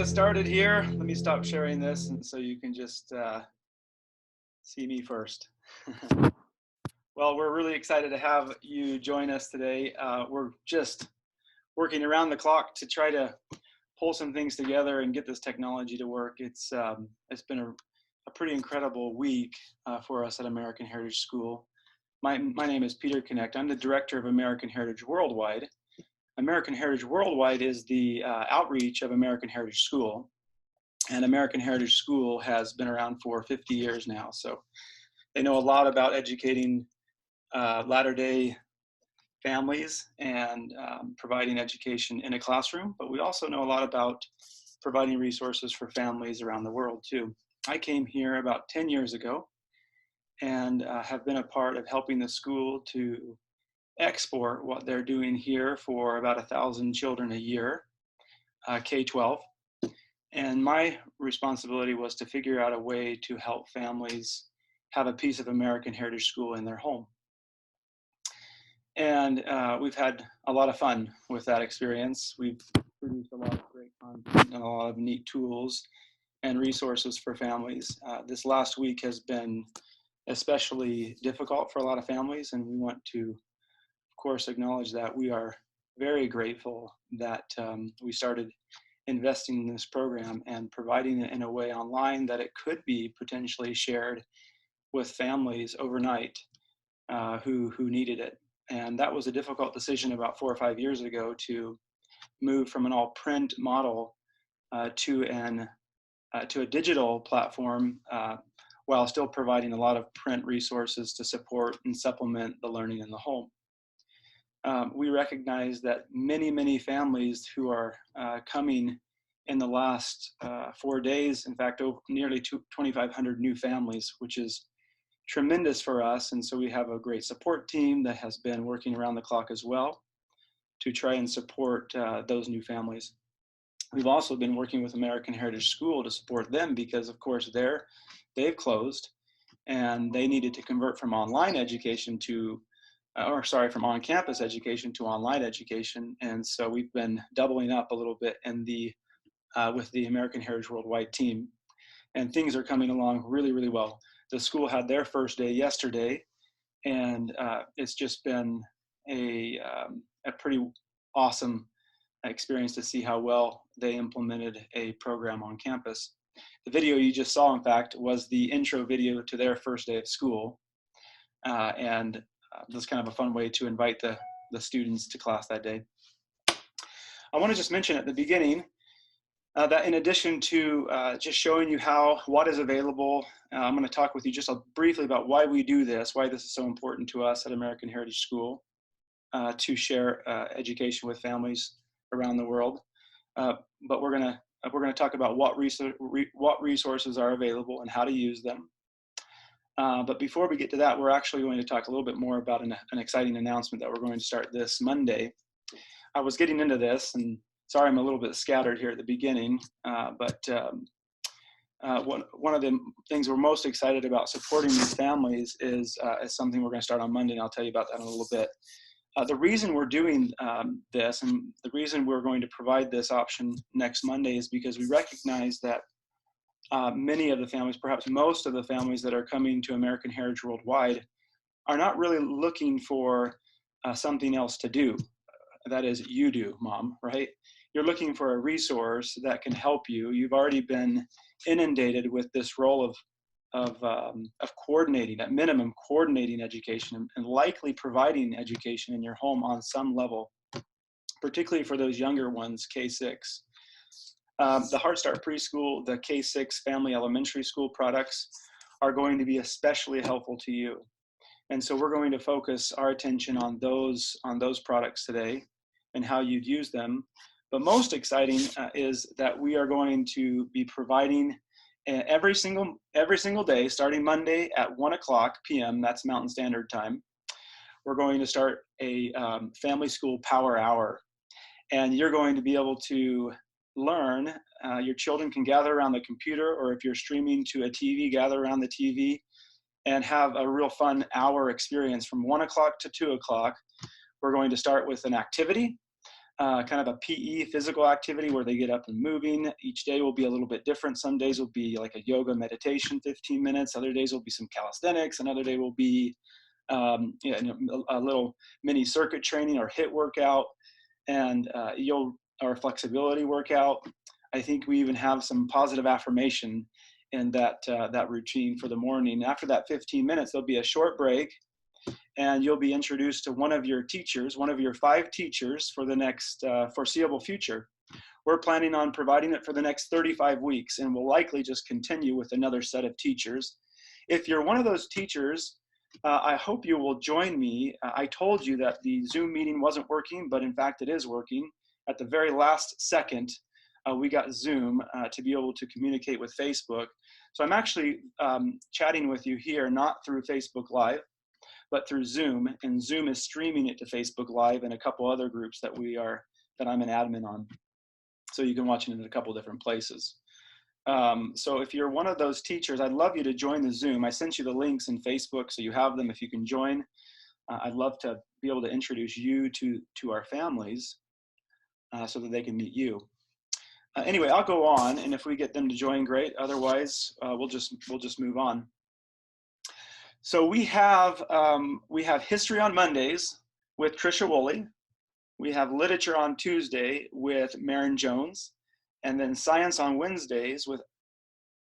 get started here. Let me stop sharing this and so you can just see me first. Well, we're really excited to have you join us today. We're just working around the clock to try to pull some things together and get this technology to work. It's been a pretty incredible week for us at American Heritage School. My name is Peter Connect. I'm the director of American Heritage Worldwide. American Heritage Worldwide is the outreach of American Heritage School. And American Heritage School has been around for 50 years now. So they know a lot about educating latter-day families and providing education in a classroom. But we also know a lot about providing resources for families around the world too. I came here about 10 years ago and have been a part of helping the school to export what they're doing here for about 1,000 children a year, K-12. And my responsibility was to figure out a way to help families have a piece of American Heritage School in their home. And we've had a lot of fun with that experience. We've produced a lot of great content and a lot of neat tools and resources for families. This last week has been especially difficult for a lot of families, and we want to, of course, acknowledge that. We are very grateful that we started investing in this program and providing it in a way online that it could be potentially shared with families overnight who needed it. And that was a difficult decision about 4 or 5 years ago to move from an all print model to a digital platform while still providing a lot of print resources to support and supplement the learning in the home. We recognize that many families who are coming in the last 4 days, in fact, nearly 2,500 new families, which is tremendous for us. And so we have a great support team that has been working around the clock as well to try and support those new families. We've also been working with American Heritage School to support them because, of course, they've closed and they needed to convert from online education to from on-campus education to online education. And so we've been doubling up a little bit with the American Heritage Worldwide team. And things are coming along really well. The school had their first day yesterday, and it's just been a pretty awesome experience to see how well they implemented a program on campus. The video you just saw, in fact, was the intro video to their first day of school. And that's kind of a fun way to invite the students to class that day. I want to just mention at the beginning that in addition to just showing you what is available, I'm going to talk with you just briefly about why we do this, why this is so important to us at American Heritage School to share education with families around the world. But we're going to talk about what resources are available and how to use them. But before we get to that, we're actually going to talk a little bit more about an exciting announcement that we're going to start this Monday. I was getting into this, and sorry I'm a little bit scattered here at the beginning, but one of the things we're most excited about supporting these families is something we're going to start on Monday, and I'll tell you about that in a little bit. The reason we're doing this and the reason we're going to provide this option next Monday is because we recognize that many of the families, perhaps most of the families that are coming to American Heritage Worldwide are not really looking for something else to do. That is, you do, Mom, right? You're looking for a resource that can help you. You've already been inundated with this role of coordinating, at minimum, coordinating education and likely providing education in your home on some level, particularly for those younger ones, K-6. The Heart Start Preschool, the K-6 Family Elementary School products are going to be especially helpful to you. And so we're going to focus our attention on those products today and how you'd use them. But most exciting is that we are going to be providing every single day, starting Monday at 1:00 p.m., that's Mountain Standard Time, we're going to start a family school power hour. And you're going to be able to learn. Your children can gather around the computer, or if you're streaming to a TV, gather around the TV and have a real fun hour experience from 1:00 to 2:00. We're going to start with an activity kind of a PE, physical activity, where they get up and moving. Each day will be a little bit different. Some days will be like a yoga meditation, 15 minutes. Other days will be some calisthenics. Another day will be a little mini circuit training or HIIT workout, and or flexibility workout. I think we even have some positive affirmation in that routine for the morning. After that 15 minutes, there'll be a short break, and you'll be introduced to one of your teachers, one of your 5 teachers for the next foreseeable future. We're planning on providing it for the next 35 weeks, and we'll likely just continue with another set of teachers. If you're one of those teachers, I hope you will join me. I told you that the Zoom meeting wasn't working, but in fact it is working. At the very last second, we got Zoom to be able to communicate with Facebook. So I'm actually chatting with you here, not through Facebook Live, but through Zoom, and Zoom is streaming it to Facebook Live and a couple other groups that I'm an admin on. So you can watch it in a couple different places. So if you're one of those teachers, I'd love you to join the Zoom. I sent you the links in Facebook, so you have them if you can join. I'd love to be able to introduce you to our families so that they can meet you. Anyway, I'll go on, and if we get them to join, great. Otherwise, we'll just move on. So we have history on Mondays with Tricia Woolley. We have literature on Tuesday with Maren Jones, and then science on Wednesdays with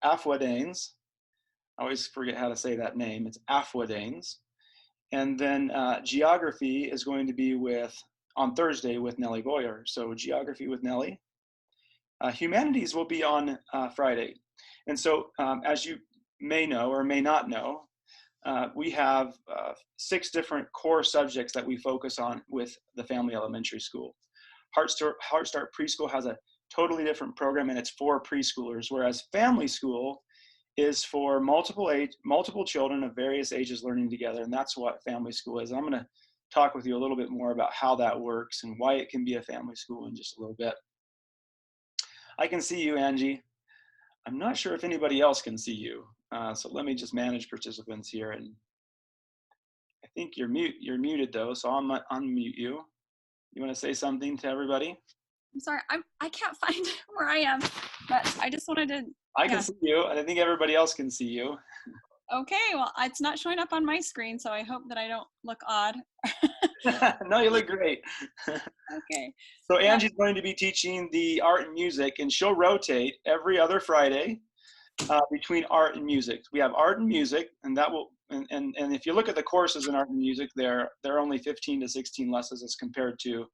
Afua Daines. I always forget how to say that name. It's Afua Daines. And then geography is going to be on Thursday with Nellie Boyer. So geography with Nellie. Humanities will be on Friday. And so as you may know or may not know, we have 6 different core subjects that we focus on with the Family Elementary School. Heartstart Preschool has a totally different program, and it's for preschoolers, whereas Family School is for multiple children of various ages learning together, and that's what Family School is. And I'm going to talk with you a little bit more about how that works and why it can be a family school in just a little bit. I can see you, Angie. I'm not sure if anybody else can see you. So let me just manage participants here, and I think you're muted though, so I'm gonna unmute you. You want to say something to everybody? I'm sorry, I can't find where I am, but I just wanted to. I can see you, and I think everybody else can see you. Okay, well, it's not showing up on my screen, so I hope that I don't look odd. No, you look great. Okay. So Angie's going to be teaching the art and music, and she'll rotate every other Friday between art and music. We have art and music, and that will, and if you look at the courses in art and music, they're only 15 to 16 lessons as compared to,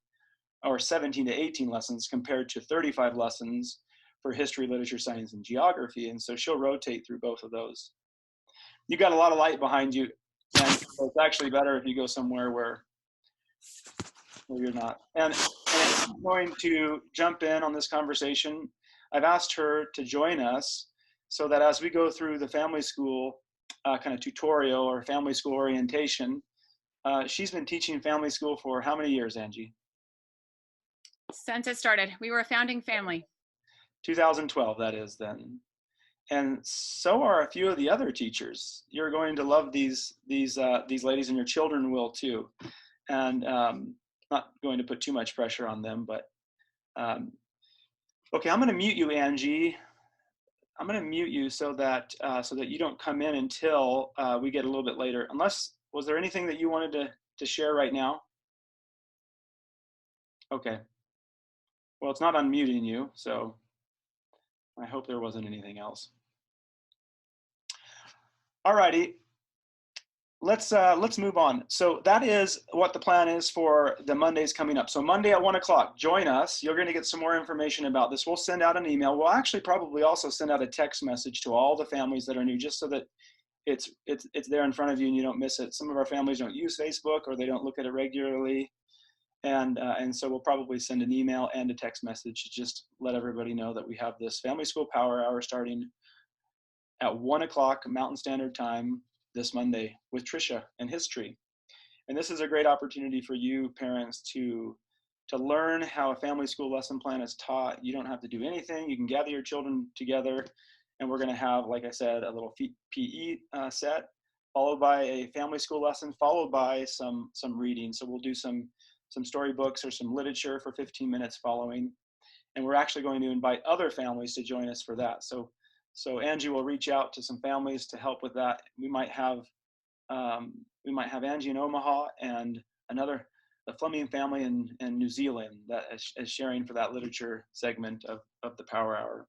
or 17 to 18 lessons compared to 35 lessons for history, literature, science, and geography. And so she'll rotate through both of those. You got a lot of light behind you, and so it's actually better if you go somewhere where you're not. And I'm going to jump in on this conversation. I've asked her to join us so that as we go through the family school kind of tutorial or family school orientation, she's been teaching family school for how many years, Angie? Since it started. We were a founding family. 2012, that is then. And so are a few of the other teachers. You're going to love these ladies, and your children will too. And not going to put too much pressure on them, but okay, I'm going to mute you, Angie. I'm going to mute you so that you don't come in until we get a little bit later. Unless, was there anything that you wanted to share right now? Okay. Well, it's not unmuting you, so I hope there wasn't anything else. All righty. Let's move on. So that is what the plan is for the Mondays coming up. So Monday at 1 o'clock, join us. You're going to get some more information about this. We'll send out an email. We'll actually probably also send out a text message to all the families that are new, just so that it's there in front of you and you don't miss it. Some of our families don't use Facebook, or they don't look at it regularly. And so we'll probably send an email and a text message to just let everybody know that we have this Family School Power Hour starting at 1 o'clock Mountain Standard Time this Monday with Tricia and history. And this is a great opportunity for you parents to learn how a family school lesson plan is taught. You don't have to do anything. You can gather your children together, and we're going to have, like I said, a little PE set, followed by a family school lesson, followed by some reading. So we'll do some some storybooks or some literature for 15 minutes following. And we're actually going to invite other families to join us for that. So Angie will reach out to some families to help with that. We might have Angie in Omaha and the Fleming family in New Zealand that is sharing for that literature segment of the Power Hour.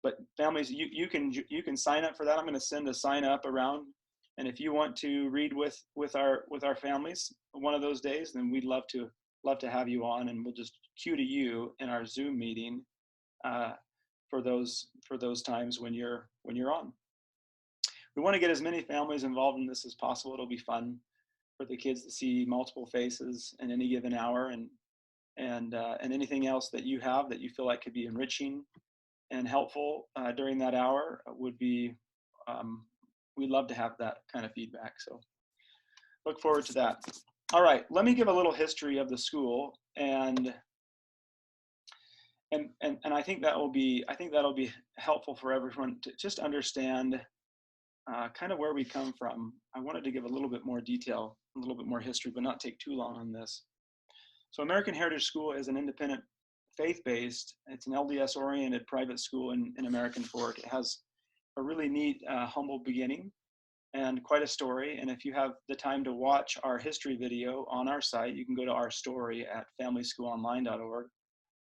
But families, you can sign up for that. I'm going to send a sign up around, and if you want to read with our families one of those days, then we'd love to have you on, and we'll just cue to you in our Zoom meeting for those times when you're on. We want to get as many families involved in this as possible. It'll be fun for the kids to see multiple faces in any given hour, and anything else that you have that you feel like could be enriching and helpful during that hour would be, we'd love to have that kind of feedback. So look forward to that. All right, let me give a little history of the school, and I think that'll be helpful for everyone to just understand kind of where we come from. I wanted to give a little bit more detail, a little bit more history, but not take too long on this. So American Heritage School is an independent, faith-based, it's an LDS-oriented private school in American Fork. It has a really neat, humble beginning and quite a story. And if you have the time to watch our history video on our site, you can go to our story at familyschoolonline.org,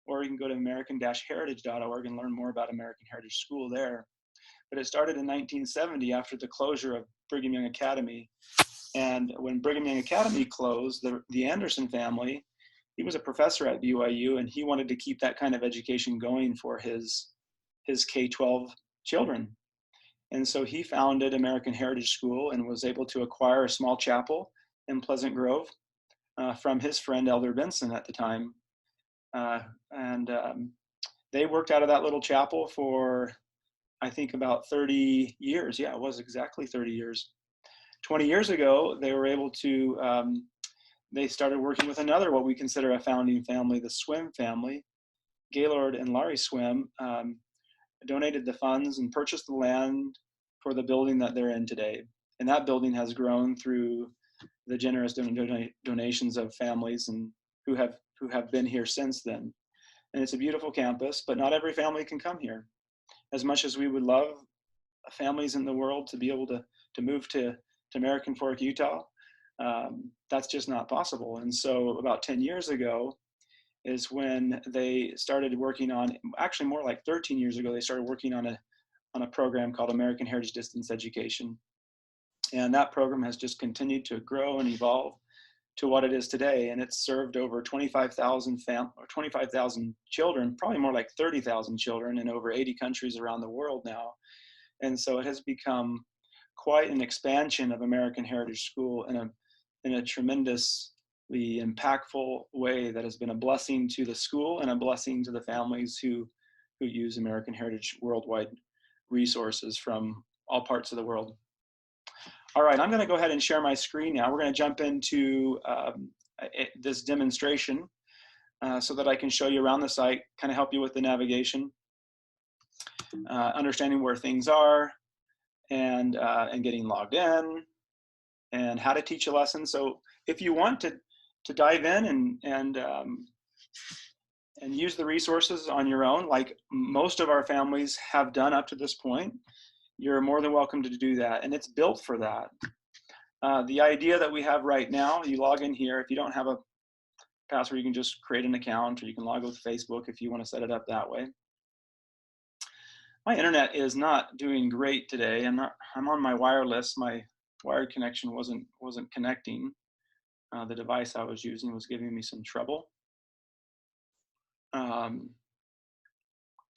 or you can go to american-heritage.org and learn more about American Heritage School there. But it started in 1970 after the closure of Brigham Young Academy. And when Brigham Young Academy closed, the Anderson family, he was a professor at BYU, and he wanted to keep that kind of education going for his K-12 children. And so he founded American Heritage School and was able to acquire a small chapel in Pleasant Grove from his friend Elder Benson at the time. They worked out of that little chapel for, I think, about 30 years. Yeah, it was exactly 30 years. 20 years ago, they were able to, they started working with another, what we consider a founding family, the Swim family. Gaylord and Laurie Swim donated the funds and purchased the land for the building that they're in today. And that building has grown through the generous donations of families and who have been here since then. And it's a beautiful campus, but not every family can come here. As much as we would love families in the world to be able to move to American Fork, Utah, that's just not possible. And so about 10 years ago is when they started working on, actually more like 13 years ago, they started working on a program called American Heritage Distance Education. And that program has just continued to grow and evolve to what it is today. And it's served over 25,000 children, probably more like 30,000 children in over 80 countries around the world now. And so it has become quite an expansion of American Heritage School in a tremendously impactful way that has been a blessing to the school and a blessing to the families who use American Heritage worldwide resources from all parts of the world. All right, I'm going to go ahead and share my screen now. We're going to jump into this demonstration so that I can show you around the site, kind of help you with the navigation, understanding where things are, and getting logged in, and how to teach a lesson. So if you want to dive in and use the resources on your own, like most of our families have done up to this point, you're more than welcome to do that. And it's built for that. The idea that we have right now, you log in here. If you don't have a password, you can just create an account, or you can log with Facebook if you want to set it up that way. My internet is not doing great today. I'm on my wireless. My wired connection wasn't connecting. The device I was using was giving me some trouble.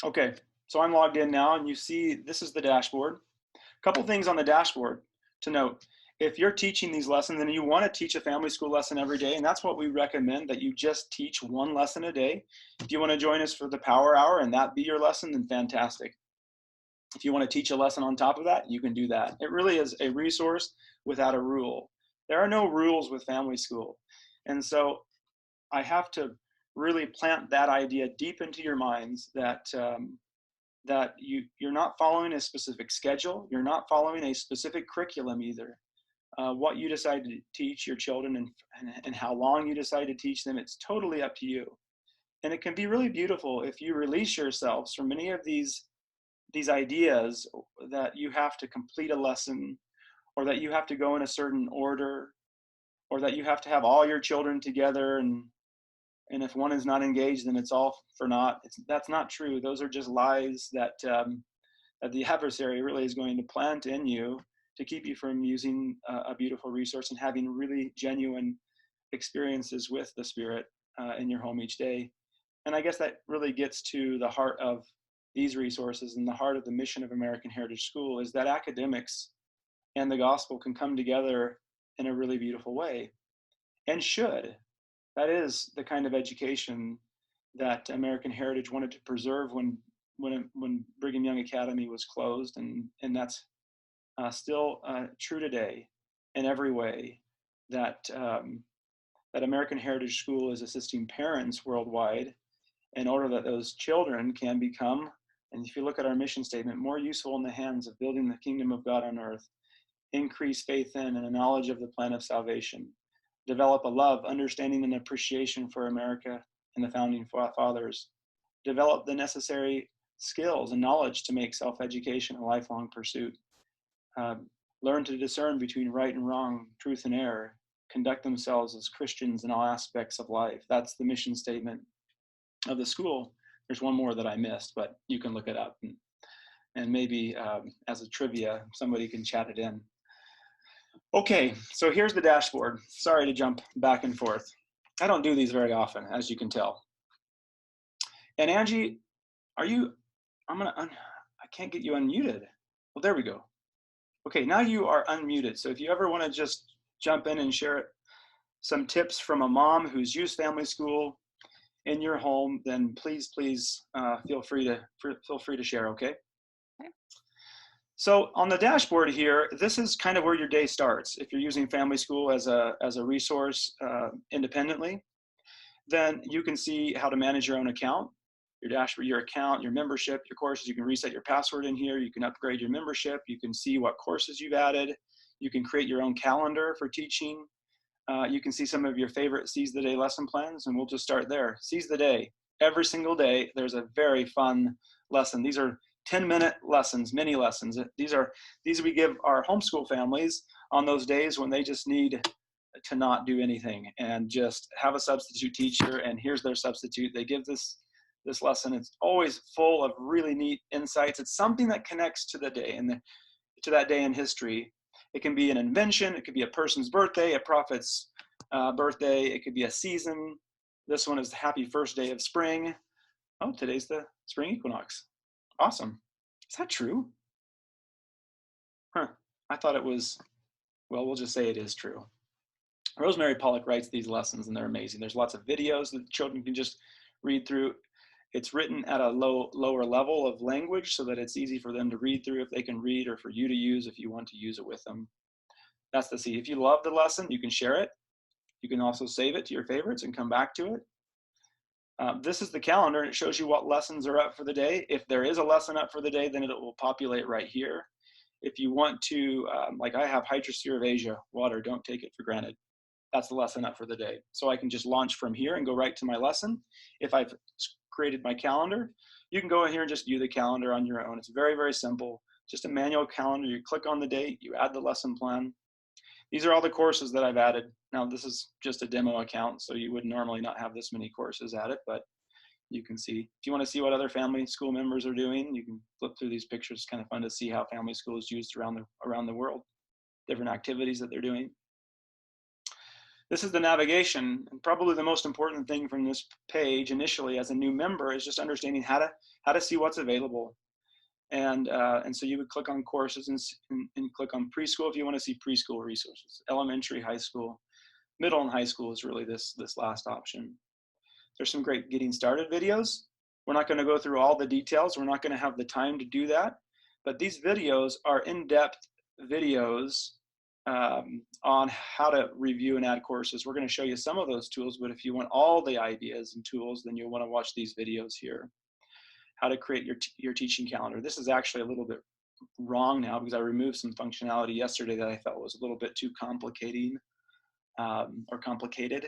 Okay, so I'm logged in now, and you see this is the dashboard. A couple things on the dashboard to note. If you're teaching these lessons and you want to teach a family school lesson every day, and that's what we recommend, that you just teach one lesson a day. If you want to join us for the Power Hour and that be your lesson, then fantastic. If you want to teach a lesson on top of that, you can do that. It really is a resource without a rule. There are no rules with family school. And so I have to really plant that idea deep into your minds that you're not following a specific schedule. You're not following a specific curriculum either. what you decide to teach your children and how long you decide to teach them, it's totally up to you. And it can be really beautiful if you release yourselves from many of these ideas that you have to complete a lesson, or that you have to go in a certain order, or that you have to have all your children together, and if one is not engaged, then it's all for naught. That's not true. Those are just lies that that the adversary really is going to plant in you to keep you from using a beautiful resource and having really genuine experiences with the Spirit in your home each day. And I guess that really gets to the heart of these resources and the heart of the mission of American Heritage School, is that academics and the gospel can come together in a really beautiful way, and should. That is the kind of education that American Heritage wanted to preserve when Brigham Young Academy was closed, and that's still true today in every way. That that American Heritage School is assisting parents worldwide in order that those children can become, and if you look at our mission statement, more useful in the hands of building the kingdom of God on earth, increase faith in and a knowledge of the plan of salvation, develop a love, understanding, and appreciation for America and the founding fathers, develop the necessary skills and knowledge to make self-education a lifelong pursuit, learn to discern between right and wrong, truth and error, conduct themselves as Christians in all aspects of life. That's the mission statement of the school. There's one more that I missed, but you can look it up, and maybe as a trivia, somebody can chat it in. Okay, so here's the dashboard. Sorry to jump back and forth. I don't do these very often, as you can tell. And Angie, I can't get you unmuted. Well, there we go. Okay, now you are unmuted. So if you ever want to just jump in and share some tips from a mom who's used family school in your home, then please feel free to share. Okay. So on the dashboard here, this is kind of where your day starts. If you're using family school as a resource independently, then you can see how to manage your own account, your dashboard, your account, your membership, your courses. You can reset your password in here. You can upgrade your membership. You can see what courses you've added. You can create your own calendar for teaching. You can see some of your favorite Seize the Day lesson plans, and we'll just start there. Seize the Day. Every single day, there's a very fun lesson. These are 10-minute lessons, mini lessons. These we give our homeschool families on those days when they just need to not do anything and just have a substitute teacher, and here's their substitute. They give this lesson. It's always full of really neat insights. It's something that connects to the day and to that day in history. It can be an invention. It could be a person's birthday, a prophet's birthday. It could be a season. This one is the happy first day of spring. Oh, today's the spring equinox. Awesome. Is that true? Huh. I thought it was, well, we'll just say it is true. Rosemary Pollock writes these lessons, and they're amazing. There's lots of videos that children can just read through. It's written at a lower level of language so that it's easy for them to read through if they can read, or for you to use if you want to use it with them. That's the C. If you love the lesson, you can share it. You can also save it to your favorites and come back to it. This is the calendar, and it shows you what lessons are up for the day. If there is a lesson up for the day, then it will populate right here. If you want to, like I have Hydrosphere of Asia, water, don't take it for granted. That's the lesson up for the day. So I can just launch from here and go right to my lesson. If I've created my calendar, you can go in here and just view the calendar on your own. It's very, very simple. Just a manual calendar. You click on the date, you add the lesson plan. These are all the courses that I've added. Now this is just a demo account, so you would normally not have this many courses added, but you can see. If you want to see what other family school members are doing, you can flip through these pictures. It's kind of fun to see how family school is used around the world, different activities that they're doing. This is the navigation, and probably the most important thing from this page initially as a new member is just understanding how to see what's available. And so you would click on courses and click on preschool if you want to see preschool resources. Elementary, high school, middle and high school is really this last option. There's some great getting started videos. We're not going to go through all the details. We're not going to have the time to do that. But these videos are in-depth videos on how to review and add courses. We're going to show you some of those tools, but if you want all the ideas and tools, then you'll want to watch these videos here. How to create your teaching calendar. This is actually a little bit wrong now because I removed some functionality yesterday that I felt was a little bit too complicating or complicated.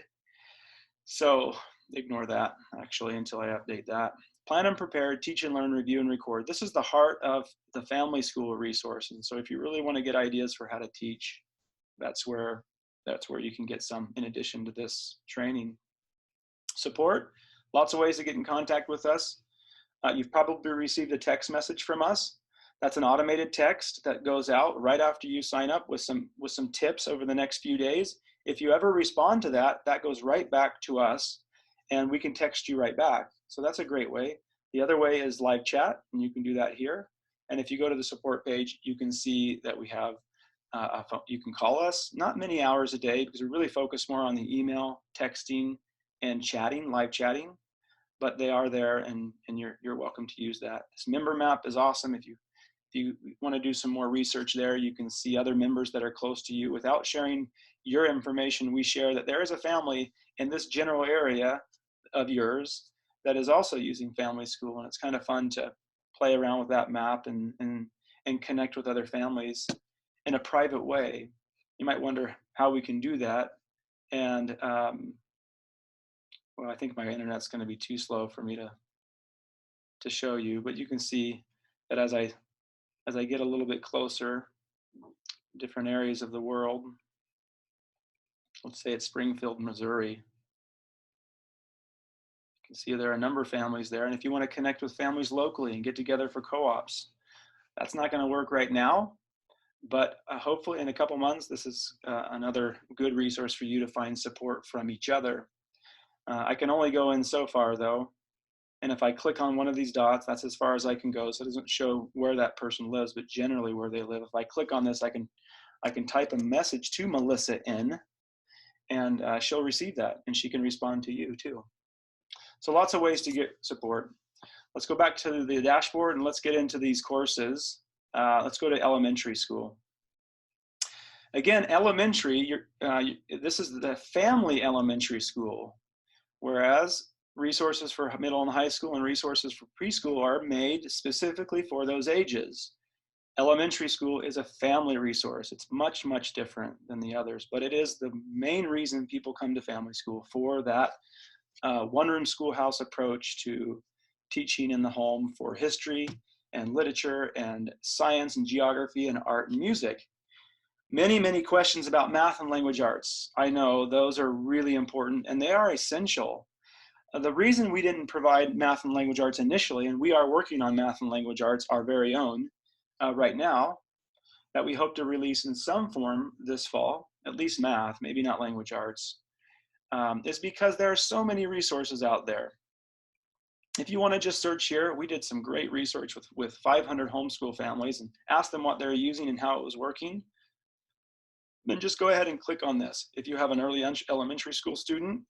So ignore that actually until I update that. Plan and prepare, teach and learn, review and record. This is the heart of the family school resource. And so if you really want to get ideas for how to teach, that's where you can get some in addition to this training. Support, lots of ways to get in contact with us. You've probably received a text message from us. That's an automated text that goes out right after you sign up with some tips over the next few days. If you ever respond to that, that goes right back to us and we can text you right back. So that's a great way. The other way is live chat, and you can do that here. And if you go to the support page, you can see that we have a phone. You can call us, not many hours a day because we really focus more on the email, texting, and chatting, live chatting. But they are there, and you're welcome to use that. This member map is awesome. If you want to do some more research there, you can see other members that are close to you. Without sharing your information, we share that there is a family in this general area of yours that is also using Family School, and it's kind of fun to play around with that map and connect with other families in a private way. You might wonder how we can do that, and well, I think my internet's going to be too slow for me to show you, but you can see that as I get a little bit closer, different areas of the world. Let's say it's Springfield, Missouri. You can see there are a number of families there, and if you want to connect with families locally and get together for co-ops, that's not going to work right now, but hopefully in a couple months, this is another good resource for you to find support from each other. I can only go in so far though. And if I click on one of these dots, that's as far as I can go. So it doesn't show where that person lives, but generally where they live. If I click on this, I can type a message to Melissa in, and she'll receive that, and she can respond to you too. So lots of ways to get support. Let's go back to the dashboard and let's get into these courses. Let's go to elementary school. Again, elementary, this is the family elementary school, whereas resources for middle and high school and resources for preschool are made specifically for those ages. Elementary school is a family resource. It's much, much different than the others, but it is the main reason people come to family school, for that one-room schoolhouse approach to teaching in the home for history and literature and science and geography and art and music. Many, many questions about math and language arts. I know those are really important and they are essential. The reason we didn't provide math and language arts initially, and we are working on math and language arts, our very own, right now, that we hope to release in some form this fall, at least math, maybe not language arts, is because there are so many resources out there. If you want to just search here, we did some great research with 500 homeschool families and asked them what they're using and how it was working. Then just go ahead and click on this. If you have an early elementary school student,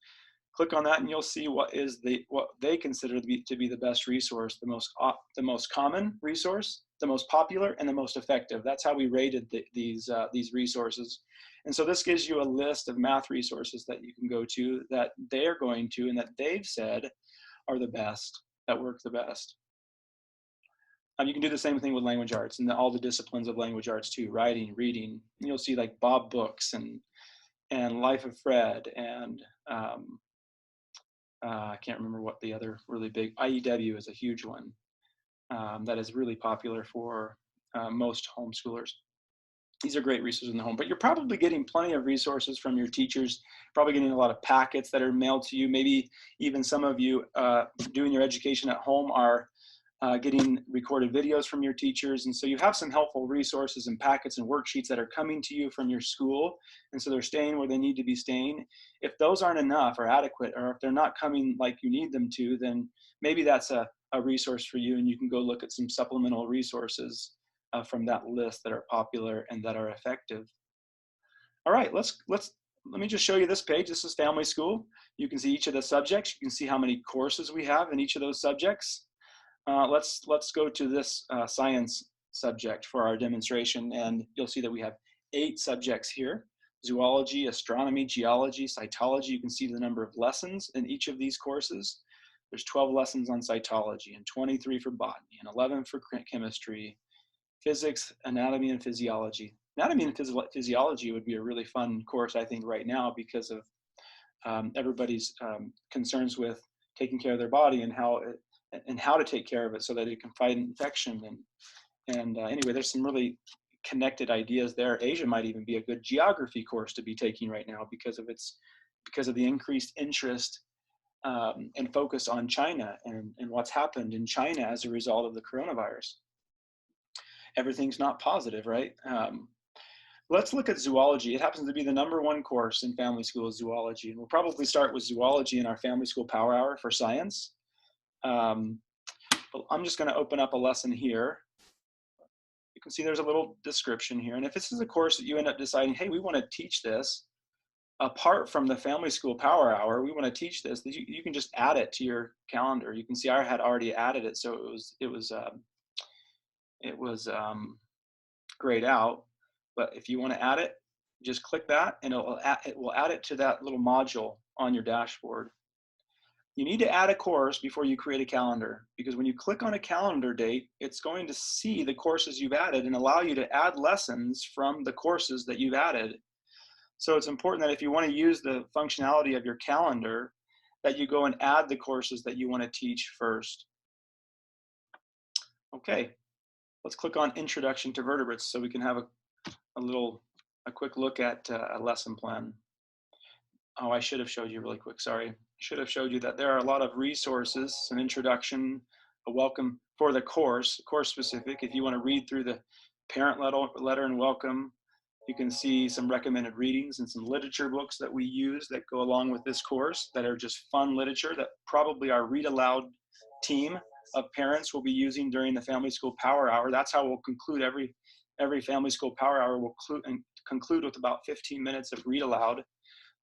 click on that and you'll see what they consider to be the best resource, the most common resource, the most popular, and the most effective. That's how we rated these resources. And so this gives you a list of math resources that you can go to that they're going to and that they've said are the best, that work the best. You can do the same thing with language arts and all the disciplines of language arts too, writing, reading. And you'll see like Bob Books and Life of Fred and I can't remember what the other really big, IEW is a huge one that is really popular for most homeschoolers. These are great resources in the home, but you're probably getting plenty of resources from your teachers, probably getting a lot of packets that are mailed to you. Maybe even some of you doing your education at home are getting recorded videos from your teachers. And so you have some helpful resources and packets and worksheets that are coming to you from your school. And so they're staying where they need to be staying. If those aren't enough or adequate, or if they're not coming like you need them to, then maybe that's a resource for you and you can go look at some supplemental resources from that list that are popular and that are effective. All right, let me just show you this page. This is Family School. You can see each of the subjects. You can see how many courses we have in each of those subjects. Let's go to this science subject for our demonstration, and you'll see that we have 8 subjects here: zoology, astronomy, geology, cytology. You can see the number of lessons in each of these courses. There's 12 lessons on cytology and 23 for botany and 11 for chemistry physics, anatomy, and physiology. Anatomy and physiology would be a really fun course, I think, right now because of everybody's concerns with taking care of their body and how to take care of it so that it can fight infection. And anyway, there's some really connected ideas there. Asia might even be a good geography course to be taking right now because of the increased interest and focus on China and what's happened in China as a result of the coronavirus. Everything's not positive, right? Let's look at zoology. It happens to be the #1 course in family school, zoology. And we'll probably start with zoology in our family school power hour for science. But I'm just going to open up a lesson here. You can see there's a little description here. And if this is a course that you end up deciding, hey, we want to teach this, apart from the family school power hour, we want to teach this, you can just add it to your calendar. You can see I had already added it, so it was grayed out. But if you want to add it, just click that and it will add it to that little module on your dashboard. You need to add a course before you create a calendar, because when you click on a calendar date, it's going to see the courses you've added and allow you to add lessons from the courses that you've added. So it's important that if you want to use the functionality of your calendar, that you go and add the courses that you want to teach first. Okay, let's click on Introduction to Vertebrates so we can have a quick look at a lesson plan. Oh, I should have showed you really quick, sorry. I should have showed you that there are a lot of resources, an introduction, a welcome for the course specific. If you want to read through the parent letter and welcome, you can see some recommended readings and some literature books that we use that go along with this course that are just fun literature that probably our Read Aloud team of parents will be using during the family school power hour. That's how we'll conclude every family school power hour. Will conclude with about 15 minutes of Read Aloud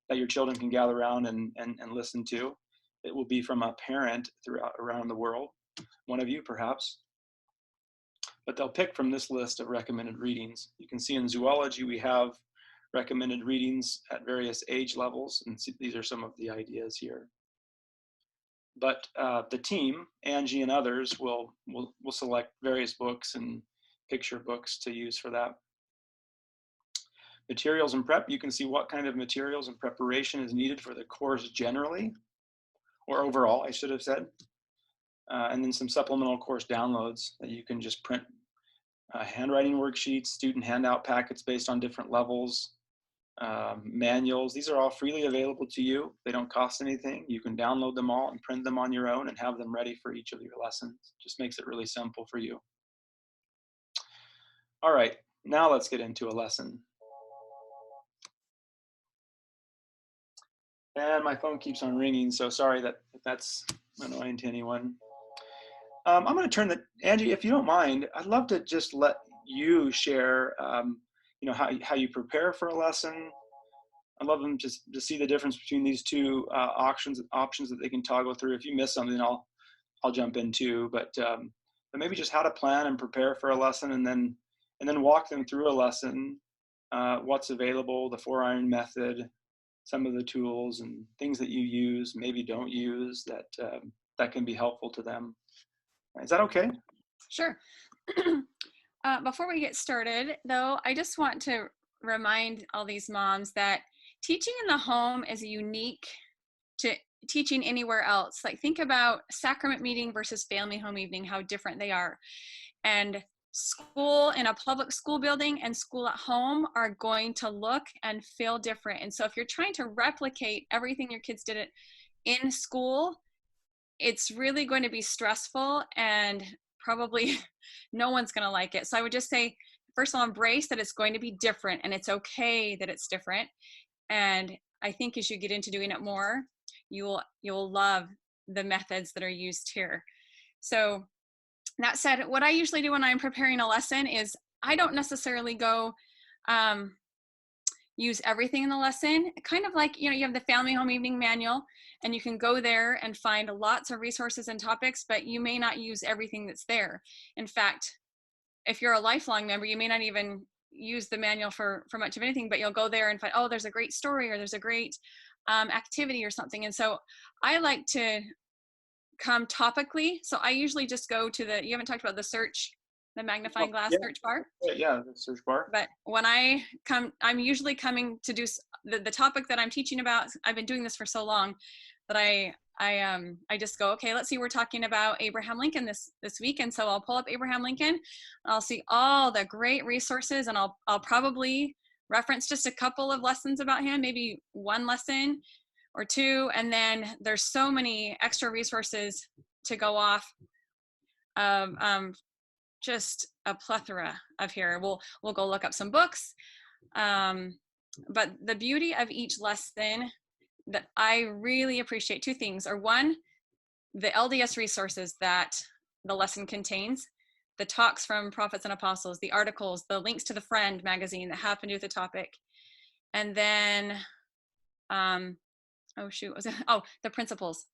that your children can gather around and listen to. It will be from a parent around the world, one of you perhaps. But they'll pick from this list of recommended readings. You can see in zoology we have recommended readings at various age levels, and these are some of the ideas here. But the team, Angie and others, will select various books and picture books to use for that. Materials and prep, you can see what kind of materials and preparation is needed for the course generally, or overall, I should have said. And then some supplemental course downloads that you can just print. Handwriting worksheets, student handout packets based on different levels, manuals. These are all freely available to you. They don't cost anything. You can download them all and print them on your own and have them ready for each of your lessons. Just makes it really simple for you. All right, now let's get into a lesson. And my phone keeps on ringing, so sorry if that's annoying to anyone. I'm going to turn Angie, if you don't mind, I'd love to just let you share, how you prepare for a lesson. I'd love them just to see the difference between these two options that they can toggle through. If you miss something, I'll jump in too. But maybe just how to plan and prepare for a lesson, and then walk them through a lesson, what's available, the 4-iron method, some of the tools and things that you use, maybe don't use, that can be helpful to them. Is that okay? Sure. Before we get started, though, I just want to remind all these moms that teaching in the home is unique to teaching anywhere else. Like, think about sacrament meeting versus family home evening, how different they are. And school in a public school building and school at home are going to look and feel different. And so if you're trying to replicate everything your kids did in school, it's really going to be stressful and probably no one's going to like it. So I would just say, first of all, embrace that it's going to be different, and it's okay that it's different. And I think as you get into doing it more, you'll love the methods that are used here. So that said, what I usually do when I'm preparing a lesson is I don't necessarily go use everything in the lesson. Kind of like, you have the family home evening manual, and you can go there and find lots of resources and topics, but you may not use everything that's there. In fact, if you're a lifelong member, you may not even use the manual for much of anything, but you'll go there and find, oh, there's a great story, or there's a great activity or something. And so I like to come topically. So I usually just go to you haven't talked about the search the magnifying glass Yeah, search bar. yeah, the search bar. But when I come, I'm usually coming to do the topic that I'm teaching about. I've been doing this for so long that I just go, okay, let's see, we're talking about Abraham Lincoln this week. And so I'll pull up Abraham Lincoln. I'll see all the great resources, and I'll probably reference just a couple of lessons about him, maybe one lesson or two. And then there's so many extra resources to go off of, just a plethora of here. We'll go look up some books. But the beauty of each lesson that I really appreciate, two things are: one, the LDS resources that the lesson contains, the talks from prophets and apostles, the articles, the links to the Friend magazine that happen to do with the topic. And then, the principles.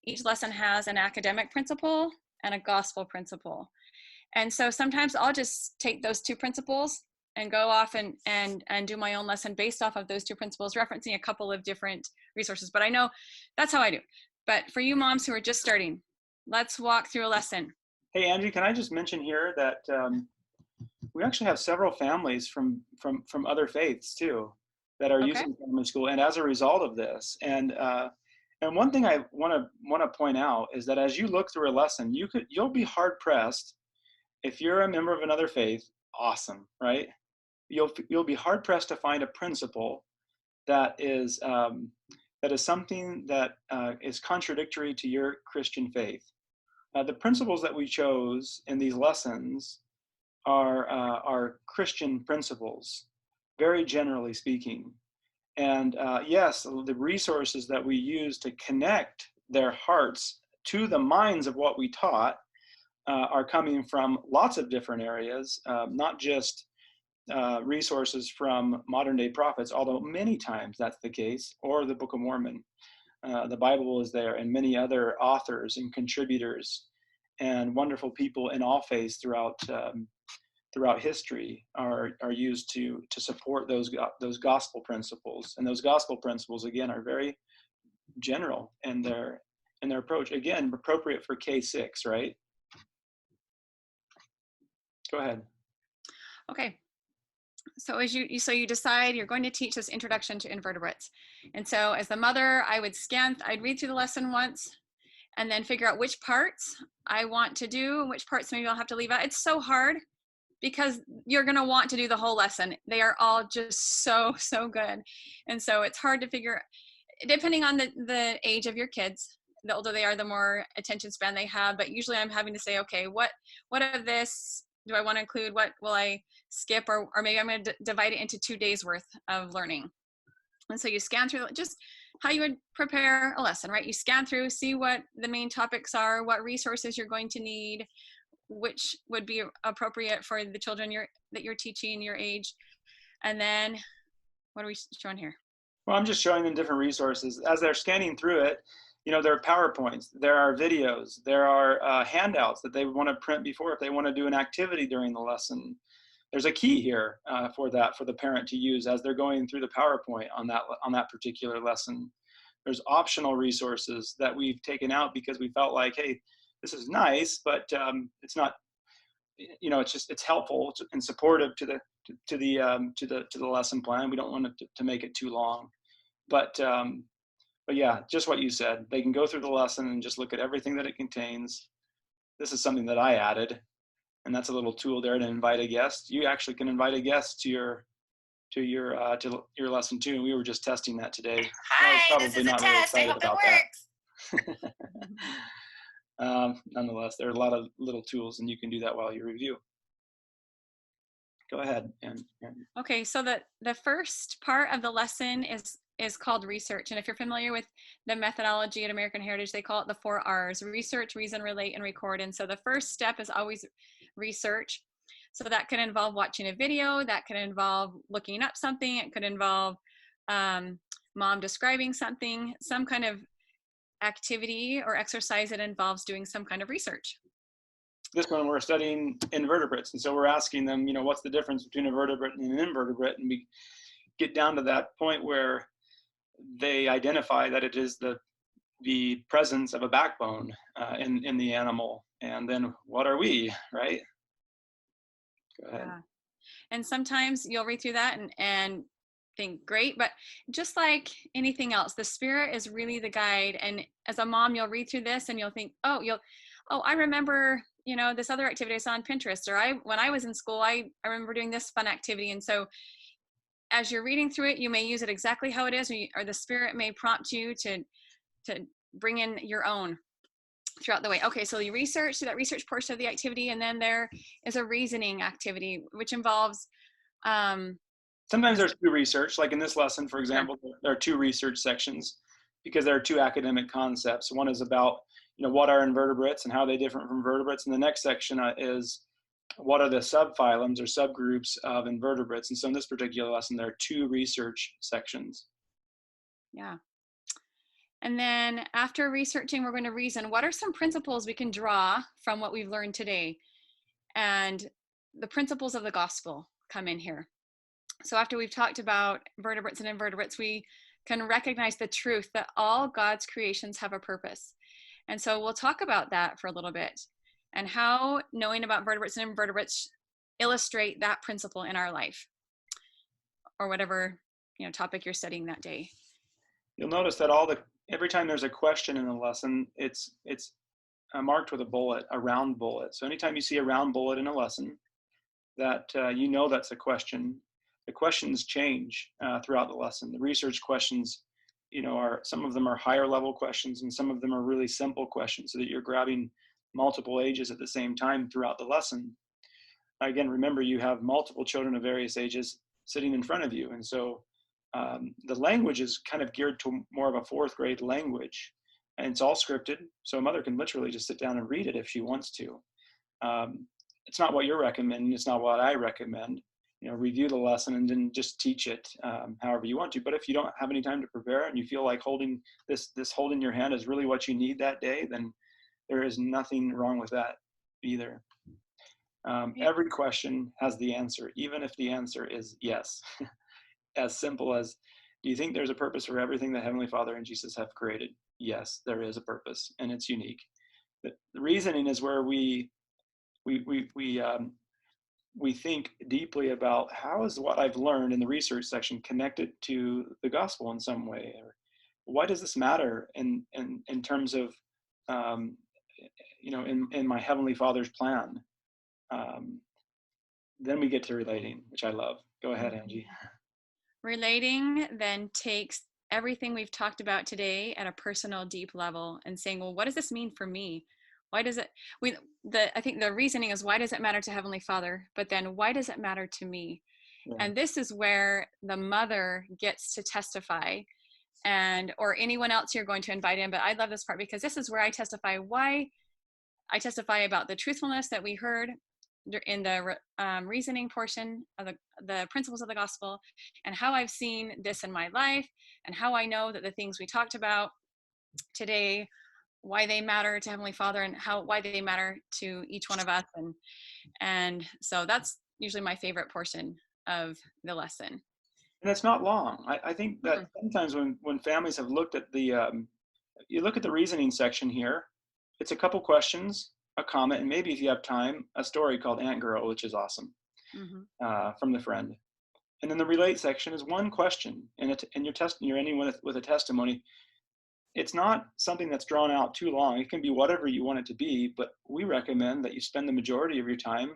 Each lesson has an academic principle and a gospel principle. And so sometimes I'll just take those two principles and go off and do my own lesson based off of those two principles, referencing a couple of different resources. But I know that's how I do. But for you moms who are just starting, let's walk through a lesson. Hey, Angie, can I just mention here that we actually have several families from other faiths too that are using family school, and as a result of this, and one thing I want to point out is that as you look through a lesson, you'll be hard pressed if you're a member of another faith. Awesome, right? You'll be hard pressed to find a principle that is something that is contradictory to your Christian faith. The principles that we chose in these lessons are Christian principles, very generally speaking. And yes, the resources that we use to connect their hearts to the minds of what we taught are coming from lots of different areas, not just resources from modern day prophets, although many times that's the case, or the Book of Mormon. The Bible is there, and many other authors and contributors and wonderful people in all faiths throughout history are used to support those gospel principles. And those gospel principles, again, are very general in their approach. Again, appropriate for K-6, right? Go ahead. Okay. So as you decide you're going to teach this introduction to invertebrates. And so as the mother, I'd read through the lesson once and then figure out which parts I want to do, which parts maybe I'll have to leave out. It's so hard because you're going to want to do the whole lesson. They are all just so good. And so it's hard to figure, depending on the age of your kids. The older they are, the more attention span they have. But usually I'm having to say, okay, what of this do I want to include? What will I skip? Or maybe I'm going to divide it into 2 days worth of learning. And so you scan through just how you would prepare a lesson, right? You scan through, see what the main topics are, what resources you're going to need, which would be appropriate for the children that you're teaching, your age. And then what are we showing here? Well, I'm just showing them different resources. As they're scanning through it, there are PowerPoints, there are videos, there are handouts that they want to print before if they want to do an activity during the lesson. There's a key here for the parent to use as they're going through the PowerPoint on that particular lesson. There's optional resources that we've taken out because we felt like, hey, this is nice, but it's not, it's helpful and supportive to the lesson plan. We don't want it to make it too long, but yeah, just what you said. They can go through the lesson and just look at everything that it contains. This is something that I added, and that's a little tool there to invite a guest. You actually can invite a guest to your lesson too. And we were just testing that today. Hi, this is a test. I hope it works. Nonetheless, there are a lot of little tools, and you can do that while you review. Go ahead. And okay, so the first part of the lesson is called research. And if you're familiar with the methodology at American Heritage, they call it the 4 R's: research, reason, relate, and record. And so the first step is always research. So that can involve watching a video, that can involve looking up something, it could involve mom describing something, some kind of activity or exercise that involves doing some kind of research. This one we're studying invertebrates, and so we're asking them, what's the difference between a vertebrate and an invertebrate, and we get down to that point where they identify that it is the presence of a backbone in the animal, and then what are we, right? Go ahead. Yeah. And sometimes you'll read through that and think, great, but just like anything else, the Spirit is really the guide. And as a mom, you'll read through this and you'll think, oh, I remember, this other activity I saw on Pinterest, or when I was in school, I remember doing this fun activity. And so as you're reading through it, you may use it exactly how it is, or the Spirit may prompt you to bring in your own throughout the way. Okay, so you research, so that research portion of the activity, and then there is a reasoning activity, which involves sometimes there's two research, like in this lesson, for example, there are two research sections because there are two academic concepts. One is about, what are invertebrates and how are they different from vertebrates, and the next section is what are the subphylums or subgroups of invertebrates. And so in this particular lesson, there are two research sections. Yeah. And then after researching, we're going to reason. What are some principles we can draw from what we've learned today? And the principles of the gospel come in here. So after we've talked about vertebrates and invertebrates, we can recognize the truth that all God's creations have a purpose. And so we'll talk about that for a little bit, and how knowing about vertebrates and invertebrates illustrate that principle in our life, or whatever topic you're studying that day. You'll notice that every time there's a question in the lesson, it's marked with a round bullet. So anytime you see a round bullet in a lesson, that that's a question. The questions change throughout the lesson. The research questions, some of them are higher level questions, and some of them are really simple questions, so that you're grabbing multiple ages at the same time throughout the lesson. Again, remember, you have multiple children of various ages sitting in front of you, and so the language is kind of geared to more of a fourth grade language, and it's all scripted, so a mother can literally just sit down and read it if she wants to. It's not what you're recommending, it's not what I recommend. Review the lesson and then just teach it however you want to. But if you don't have any time to prepare and you feel like holding your hand is really what you need that day, then there is nothing wrong with that either. Every question has the answer, even if the answer is yes. As simple as, do you think there's a purpose for everything that Heavenly Father and Jesus have created? Yes, there is a purpose, and it's unique. The reasoning is where we think deeply about, how is what I've learned in the research section connected to the gospel in some way, or why does this matter in terms of in my Heavenly Father's plan. Then we get to relating, which I love. Go ahead, Angie. Relating then takes everything we've talked about today at a personal, deep level, and saying, well, what does this mean for me? Why does it, I think the reasoning is, why does it matter to Heavenly Father? But then why does it matter to me? Yeah. And this is where the mother gets to testify, or anyone else you're going to invite in. But I love this part, because this is where I testify about the truthfulness that we heard in the reasoning portion of the principles of the gospel, and how I've seen this in my life, and how I know that the things we talked about today, why they matter to Heavenly Father, and why they matter to each one of us. And so that's usually my favorite portion of the lesson. And it's not long. I think that sometimes when families have looked at you look at the reasoning section here, it's a couple questions, a comment, and maybe if you have time, a story called Ant Girl, which is awesome, from the friend. And then the relate section is one question, and you're ending with a testimony. It's not something that's drawn out too long. It can be whatever you want it to be, but we recommend that you spend the majority of your time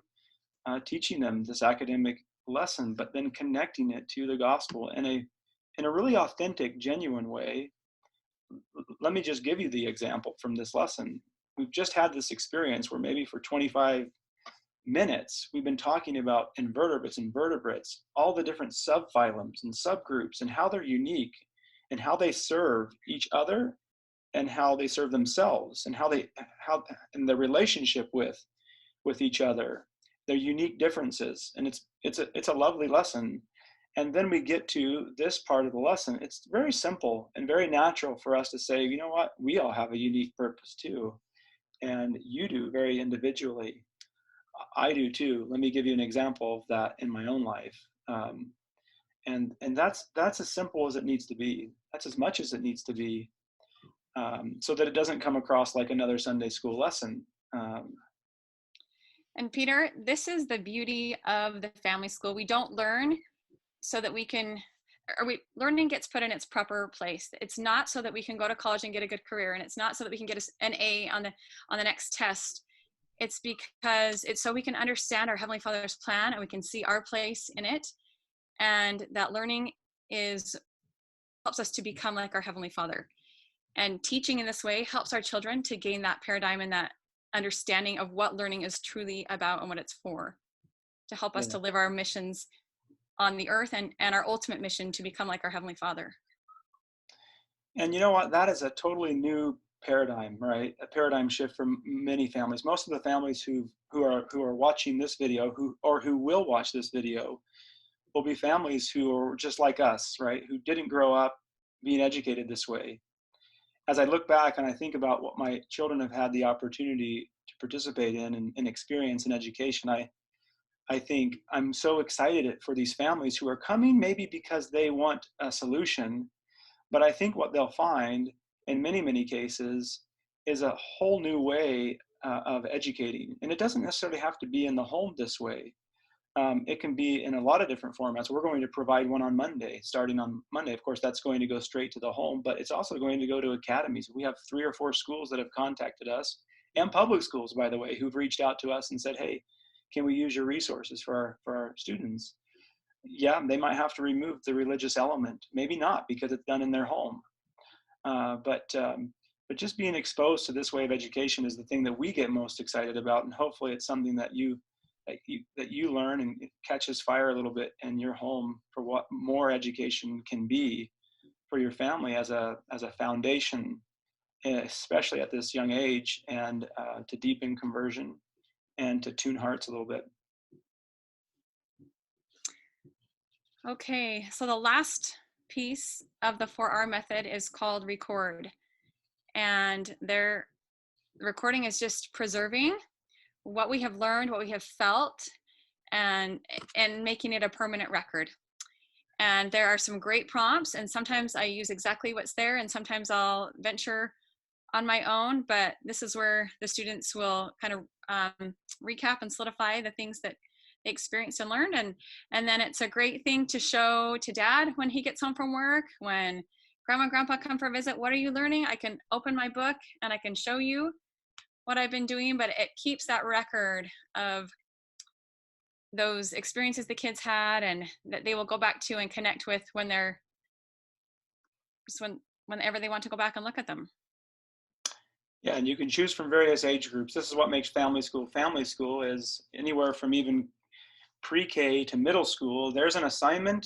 teaching them this academic lesson, but then connecting it to the gospel in a really authentic, genuine way. Let me just give you the example from this lesson. We've just had this experience where maybe for 25 minutes, we've been talking about invertebrates and vertebrates, all the different subphylums and subgroups, and how they're unique, and how they serve each other, and how they serve themselves, and how in the relationship with each other, their unique differences. And it's a lovely lesson. And then we get to this part of the lesson. It's very simple and very natural for us to say, you know what, we all have a unique purpose too. And you do very individually. I do too. Let me give you an example of that in my own life. And that's as simple as it needs to be. That's as much as it needs to be, so that it doesn't come across like another Sunday school lesson. And Peter, this is the beauty of the family school. We don't learn so that we can, learning gets put in its proper place. It's not so that we can go to college and get a good career, and it's not so that we can get an A on the next test. It's because it's so we can understand our Heavenly Father's plan and we can see our place in it, and that learning helps us to become like our Heavenly Father. And teaching in this way helps our children to gain that paradigm and that understanding of what learning is truly about and what it's for, to help us to live our missions on the earth and our ultimate mission to become like our Heavenly Father. And you know what? That is a totally new paradigm, right? A paradigm shift for many families. Most of the families who are watching this video, who will watch this video, will be families who are just like us, right? Who didn't grow up being educated this way. As I look back and I think about what my children have had the opportunity to participate in and experience in education, I think I'm so excited for these families who are coming maybe because they want a solution, but I think what they'll find in many, many cases is a whole new way of educating. And it doesn't necessarily have to be in the home this way. It can be in a lot of different formats. We're going to provide one on Monday, starting on Monday. Of course, that's going to go straight to the home, but it's also going to go to academies. We have 3 or 4 schools that have contacted us, and public schools, by the way, who've reached out to us and said, hey, can we use your resources for our students? Yeah, they might have to remove the religious element. Maybe not, because it's done in their home. But just being exposed to this way of education is the thing that we get most excited about, and hopefully it's something that you learn and it catches fire a little bit in your home for what more education can be for your family as a foundation, especially at this young age, and to deepen conversion and to tune hearts a little bit. Okay, so the last piece of the 4R method is called record. And their recording is just preserving what we have learned, what we have felt, and making it a permanent record. And there are some great prompts, and sometimes I use exactly what's there, and sometimes I'll venture on my own, but this is where the students will kind of recap and solidify the things that they experienced and learned. And then it's a great thing to show to dad when he gets home from work, when grandma and grandpa come for a visit. What are you learning? I can open my book and I can show you what I've been doing, but it keeps that record of those experiences the kids had and that they will go back to and connect with when they're just whenever they want to go back and look at them. Yeah, and you can choose from various age groups. This is what makes family school. Family school is anywhere from even pre-K to middle school. There's an assignment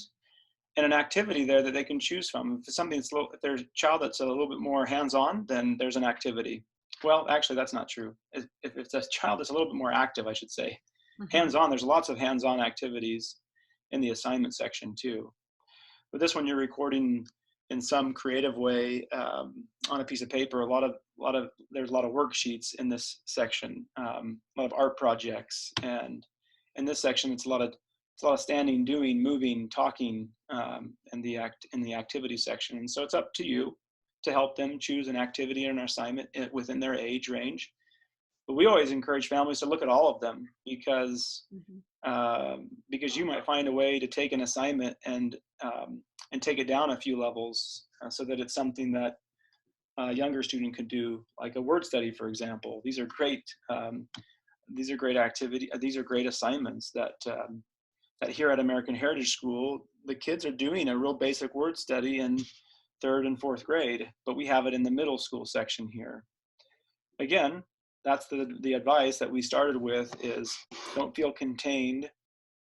and an activity there that they can choose from. If it's something that's if there's a child that's a little bit more hands-on, then there's an activity. Well, actually, that's not true. If it's a child that's a little bit more active, I should say, hands-on, there's lots of hands-on activities in the assignment section too. But this one, you're recording in some creative way on a piece of paper. There's a lot of worksheets in this section, a lot of art projects, and in this section, it's a lot of standing, doing, moving, talking in the activity section. And so it's up to you to help them choose an activity or an assignment within their age range. But we always encourage families to look at all of them because you might find a way to take an assignment and take it down a few levels so that it's something that a younger student could do, like a word study, for example. These are great. These are great activity. These are great assignments that here at American Heritage School, the kids are doing a real basic word study in 3rd and 4th grade, but we have it in the middle school section here. Again, that's the advice that we started with is don't feel contained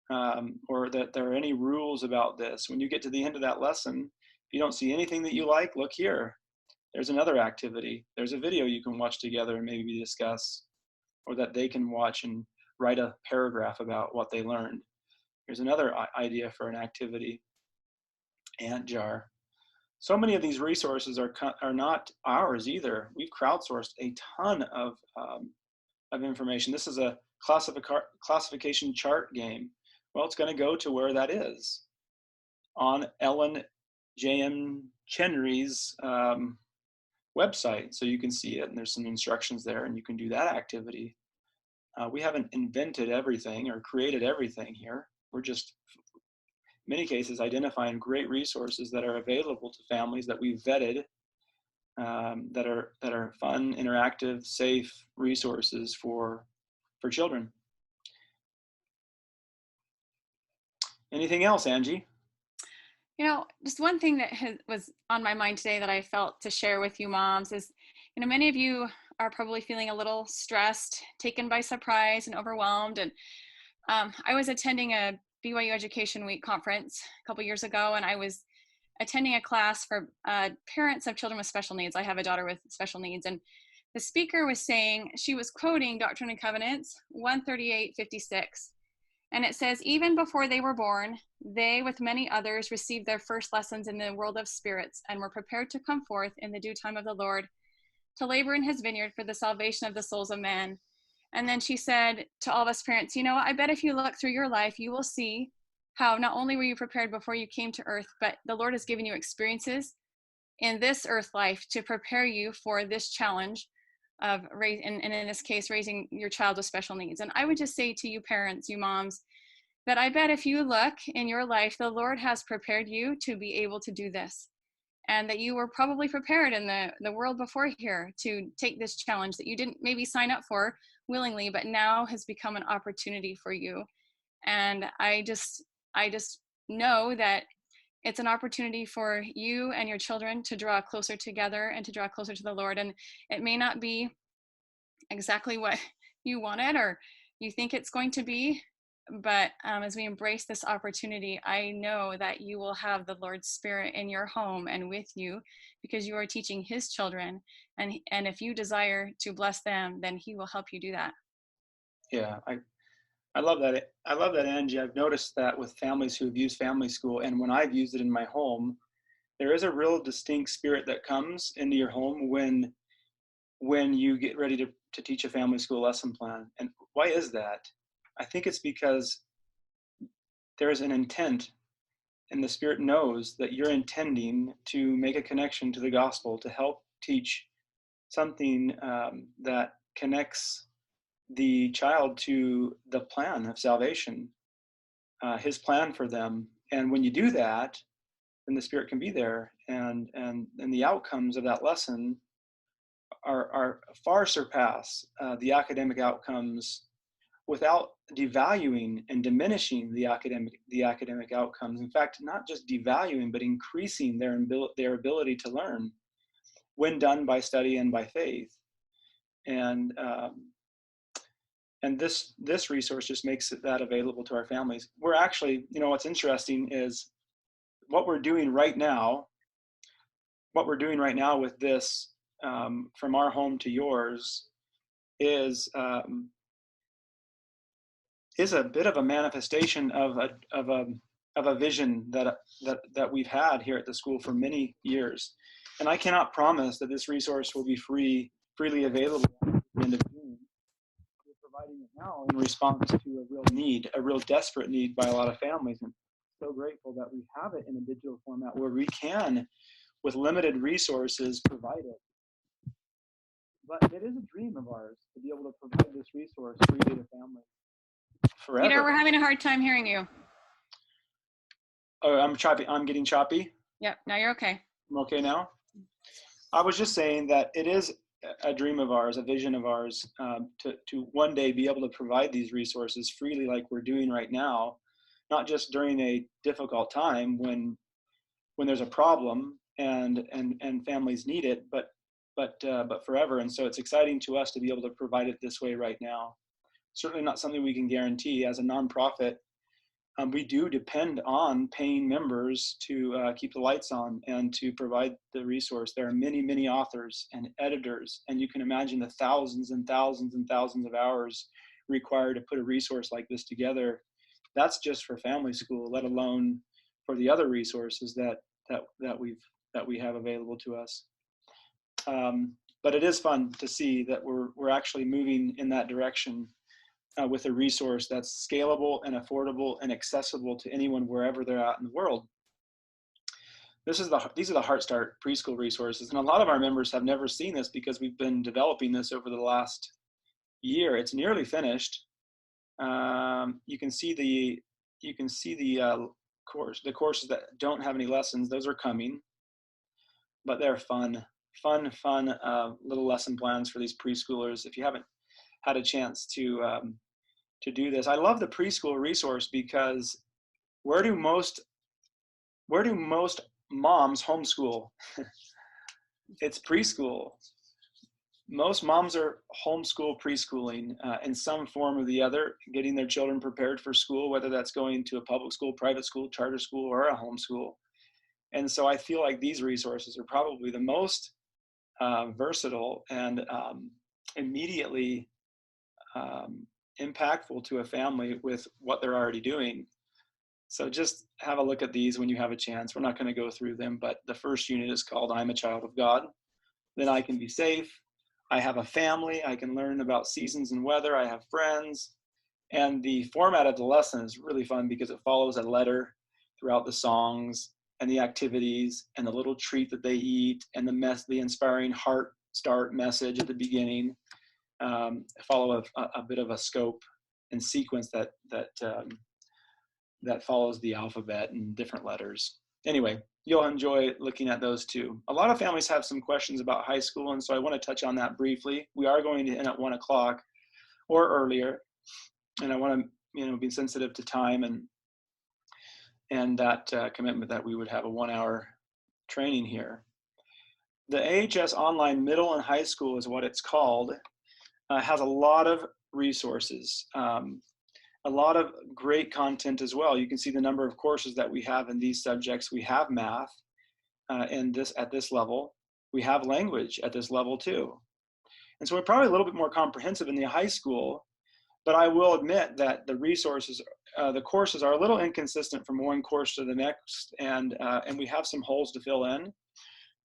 or that there are any rules about this. When you get to the end of that lesson, if you don't see anything that you like, look here. There's another activity. There's a video you can watch together and maybe discuss, or that they can watch and write a paragraph about what they learned. Here's another idea for an activity. Ant jar. So many of these resources are not ours either. We've crowdsourced a ton of information. This is a classification chart game. Well, it's going to go to where that is on Ellen J.M. Chenry's website, so you can see it, and there's some instructions there, and you can do that activity. We haven't invented everything or created everything here. We're just, in many cases, identifying great resources that are available to families that we've vetted, that are fun, interactive, safe resources for children. Anything else, Angie? Just one thing that was on my mind today that I felt to share with you moms is, many of you are probably feeling a little stressed, taken by surprise and overwhelmed. And I was attending a BYU Education Week conference a couple years ago, and I was attending a class for parents of children with special needs. I have a daughter with special needs, and the speaker was saying, she was quoting Doctrine and Covenants 138:56. And it says, even before they were born, they, with many others, received their first lessons in the world of spirits and were prepared to come forth in the due time of the Lord to labor in his vineyard for the salvation of the souls of men. And then she said to all of us parents, I bet if you look through your life, you will see how not only were you prepared before you came to earth, but the Lord has given you experiences in this earth life to prepare you for this challenge of and in this case, raising your child with special needs. And I would just say to you parents, you moms, that I bet if you look in your life, the Lord has prepared you to be able to do this. And that you were probably prepared in the world before here to take this challenge that you didn't maybe sign up for willingly, but now has become an opportunity for you. And I just know that it's an opportunity for you and your children to draw closer together and to draw closer to the Lord. And it may not be exactly what you wanted or you think it's going to be, but as we embrace this opportunity, I know that you will have the Lord's Spirit in your home and with you, because you are teaching his children. And if you desire to bless them, then he will help you do that. Yeah, I love that. I love that, Angie. I've noticed that with families who have used family school, and when I've used it in my home, there is a real distinct spirit that comes into your home when you get ready to teach a family school lesson plan. And why is that? I think it's because there's an intent, and the Spirit knows that you're intending to make a connection to the gospel, to help teach something that connects the child to the plan of salvation, his plan for them. And when you do that, then the Spirit can be there, and the outcomes of that lesson are far surpass the academic outcomes, without devaluing and diminishing the academic outcomes. In fact, not just devaluing, but increasing their ability to learn when done by study and by faith. And this resource just makes that available to our families. We're actually, what's interesting is what we're doing right now with this, from our home to yours, is a bit of a manifestation of a vision that we've had here at the school for many years. And I cannot promise that this resource will be freely available at the end of June. We're providing it now in response to a real desperate need by a lot of families. And so grateful that we have it in a digital format where we can, with limited resources, provide it. But it is a dream of ours to be able to provide this resource freely to families forever. Peter, we're having a hard time hearing you. Oh, I'm choppy. I'm getting choppy. Yep, now you're okay. I'm okay now. I was just saying that it is a dream of ours, a vision of ours, to one day be able to provide these resources freely, like we're doing right now, not just during a difficult time when there's a problem and families need it, but forever. And so it's exciting to us to be able to provide it this way right now. Certainly not something we can guarantee. As a nonprofit, we do depend on paying members to keep the lights on and to provide the resource. There are many, many authors and editors, and you can imagine the thousands and thousands and thousands of hours required to put a resource like this together. That's just for family school, let alone for the other resources that we have available to us. But it is fun to see that we're actually moving in that direction. With a resource that's scalable and affordable and accessible to anyone wherever they're at in the world. These are the Heart Start preschool resources, and a lot of our members have never seen this because we've been developing this over the last year. It's nearly finished. You can see the courses that don't have any lessons. Those are coming, but they're fun little lesson plans for these preschoolers. If you haven't had a chance to do this, I love the preschool resource because where do most moms homeschool? It's preschool. Most moms are homeschool preschooling in some form or the other, getting their children prepared for school, whether that's going to a public school, private school, charter school, or a homeschool. And so I feel like these resources are probably the most versatile and immediately impactful to a family with what they're already doing. So just have a look at these when you have a chance. We're not going to go through them, but the first unit is called I'm a Child of God. Then I can be safe. I have a family. I can learn about seasons and weather. I have friends. And the format of the lesson is really fun because it follows a letter throughout the songs and the activities and the little treat that they eat and the inspiring heart start message at the beginning. Follow a bit of a scope and sequence that follows the alphabet and different letters. Anyway, you'll enjoy looking at those too. A lot of families have some questions about high school, and so I want to touch on that briefly. We are going to end at 1 o'clock or earlier, and I want to be sensitive to time and that commitment that we would have a 1-hour training here. The AHS Online Middle and High School is what it's called. Has a lot of resources. A lot of great content as well. You can see the number of courses that we have in these subjects. We have math at this level. We have language at this level too. And so we're probably a little bit more comprehensive in the high school, but I will admit that the resources, the courses are a little inconsistent from one course to the next, and we have some holes to fill in.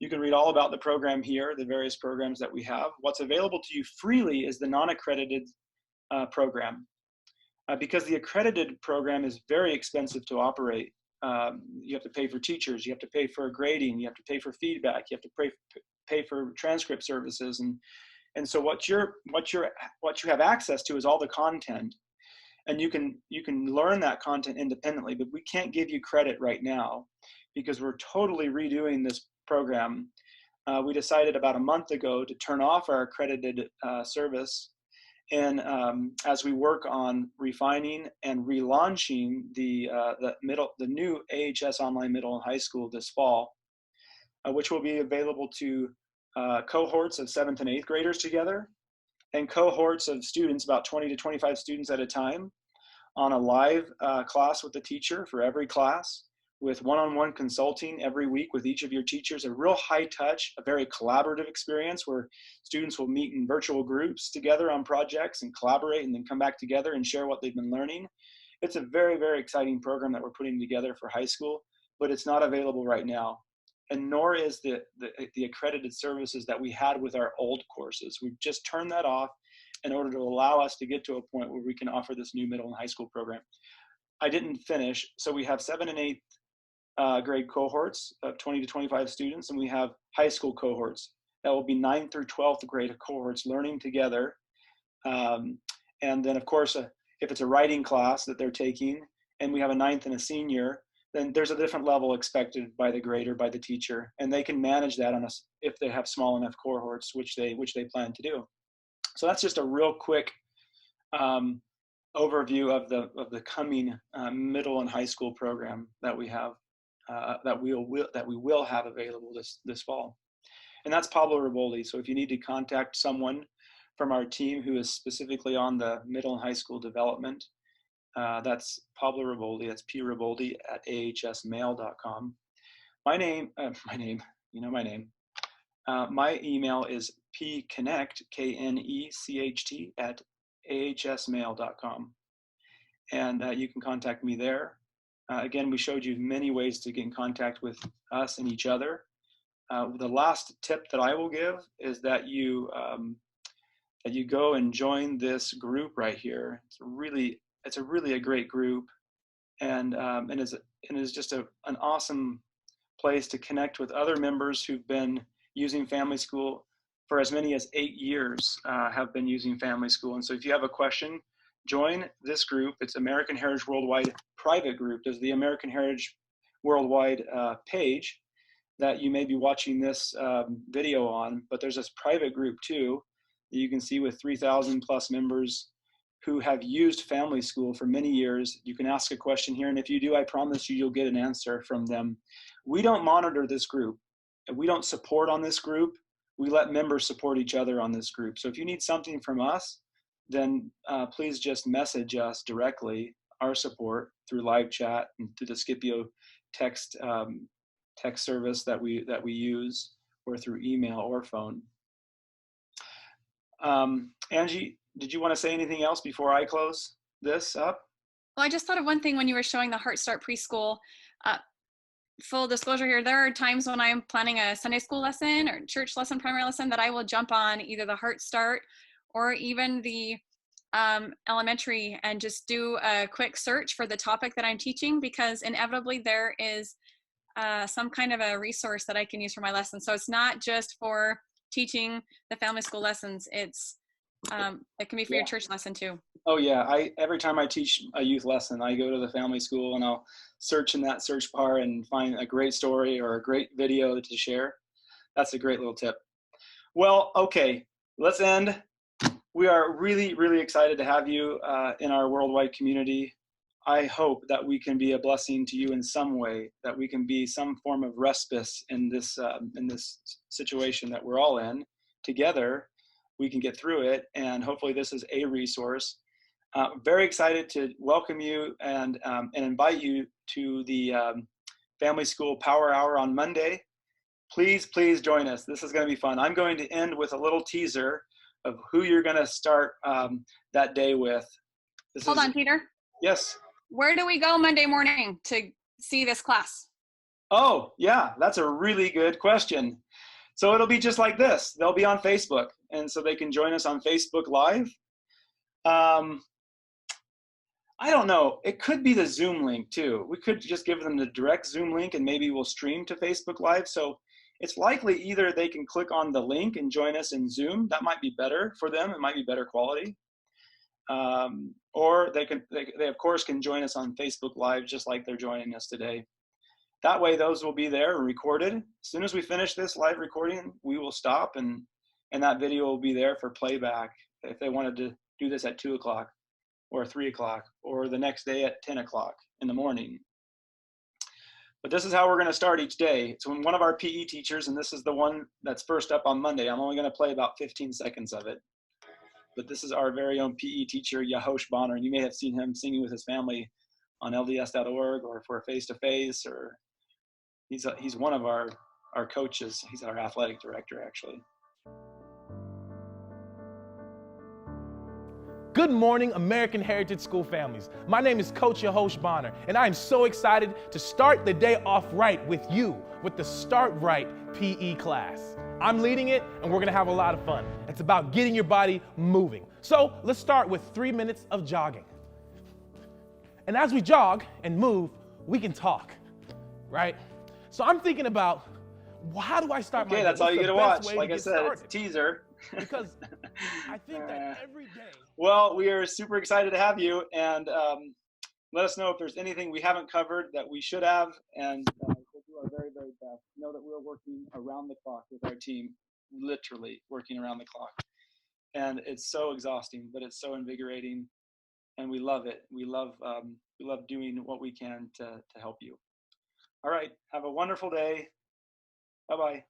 You can read all about the program here, the various programs that we have. What's available to you freely is the non-accredited program. Because the accredited program is very expensive to operate. You have to pay for teachers, you have to pay for grading, you have to pay for feedback, you have to pay for transcript services, and so what you have access to is all the content, and you can learn that content independently. But we can't give you credit right now because we're totally redoing this program. We decided about a month ago to turn off our accredited service. And as we work on refining and relaunching the new AHS Online Middle and High School this fall, which will be available to cohorts of 7th and 8th graders together, and cohorts of students, about 20 to 25 students at a time, on a live class with the teacher for every class, with one-on-one consulting every week with each of your teachers, a real high touch, a very collaborative experience where students will meet in virtual groups together on projects and collaborate and then come back together and share what they've been learning. It's a very, very exciting program that we're putting together for high school, but it's not available right now. And nor is the accredited services that we had with our old courses. We've just turned that off in order to allow us to get to a point where we can offer this new middle and high school program. I didn't finish, so we have 7th and 8th grade cohorts of 20 to 25 students, and we have high school cohorts that will be 9th through 12th grade cohorts learning together. And then, of course, if it's a writing class that they're taking, and we have a 9th and a senior, then there's a different level expected by the grader, by the teacher, and they can manage that if they have small enough cohorts, which they plan to do. So that's just a real quick overview of the coming middle and high school program that we have. That we will have available this fall. And that's Pablo Riboldi. So if you need to contact someone from our team who is specifically on the middle and high school development, that's Pablo Riboldi. That's p.riboldi@ahsmail.com. My name, you know my name. My email is pconnect, KNECHT, @ahsmail.com. And you can contact me there. Again, we showed you many ways to get in contact with us and each other. The last tip that I will give is that you go and join this group right here. It's a really great group, and is just an awesome place to connect with other members who've been using Family School for as many as 8 years have been using Family School. And so if you have a question, join this group. It's American Heritage Worldwide private group. There's the American Heritage Worldwide page that you may be watching this video on, but there's this private group too that you can see with 3,000 plus members who have used Family School for many years. You can ask a question here, and if you do, I promise you, you'll get an answer from them. We don't monitor this group. We don't support on this group. We let members support each other on this group. So if you need something from us, then please just message us directly, our support, through live chat and through the Scipio text service that we use, or through email or phone. Angie, did you want to say anything else before I close this up? Well, I just thought of one thing when you were showing the Heart Start preschool. Full disclosure here, there are times when I'm planning a Sunday school lesson or church lesson, primary lesson, that I will jump on either the Heart Start or even the elementary and just do a quick search for the topic that I'm teaching, because inevitably there is some kind of a resource that I can use for my lesson. So it's not just for teaching the Family School lessons. It's it can be for your church lesson too. Oh yeah, every time I teach a youth lesson, I go to the Family School and I'll search in that search bar and find a great story or a great video to share. That's a great little tip. Well, okay, let's end. We are really, really excited to have you in our worldwide community. I hope that we can be a blessing to you in some way, that we can be some form of respite in this situation that we're all in. Together, we can get through it, and hopefully this is a resource. Very excited to welcome you and invite you to the Family School Power Hour on Monday. Please join us. This is going to be fun. I'm going to end with a little teaser of who you're going to start that day with. Hold on, Peter. Yes. Where do we go Monday morning to see this class? Oh, yeah, that's a really good question. So it'll be just like this. They'll be on Facebook, and so they can join us on Facebook Live. I don't know. It could be the Zoom link too. We could just give them the direct Zoom link and maybe we'll stream to Facebook Live. So it's likely either they can click on the link and join us in Zoom. That might be better for them. It might be better quality. Or they of course can join us on Facebook Live just like they're joining us today. That way those will be there and recorded. As soon as we finish this live recording, we will stop and that video will be there for playback if they wanted to do this at 2 o'clock. Or 3 o'clock, or the next day at 10 o'clock in the morning. But this is how we're going to start each day. It's when one of our PE teachers, and this is the one that's first up on Monday. I'm only going to play about 15 seconds of it. But this is our very own PE teacher, Yahosh Bonner. And you may have seen him singing with his family on LDS.org or for face-to-face, or he's one of our coaches. He's our athletic director, actually. Good morning, American Heritage School families. My name is Coach Yahosh Bonner, and I am so excited to start the day off right with you with the Start Right PE class. I'm leading it, and we're gonna have a lot of fun. It's about getting your body moving. So let's start with 3 minutes of jogging. And as we jog and move, we can talk, right? So I'm thinking about, how do I start my day? Okay, that's all you get to watch. Like I said, started? it's a teaser. Because I think that every day. Well, we are super excited to have you, and let us know if there's anything we haven't covered that we should have, and we'll do our very, very best. Know that we're working around the clock with our team, literally working around the clock. And it's so exhausting, but it's so invigorating, and we love it. We love doing what we can to help you. All right, have a wonderful day. Bye-bye.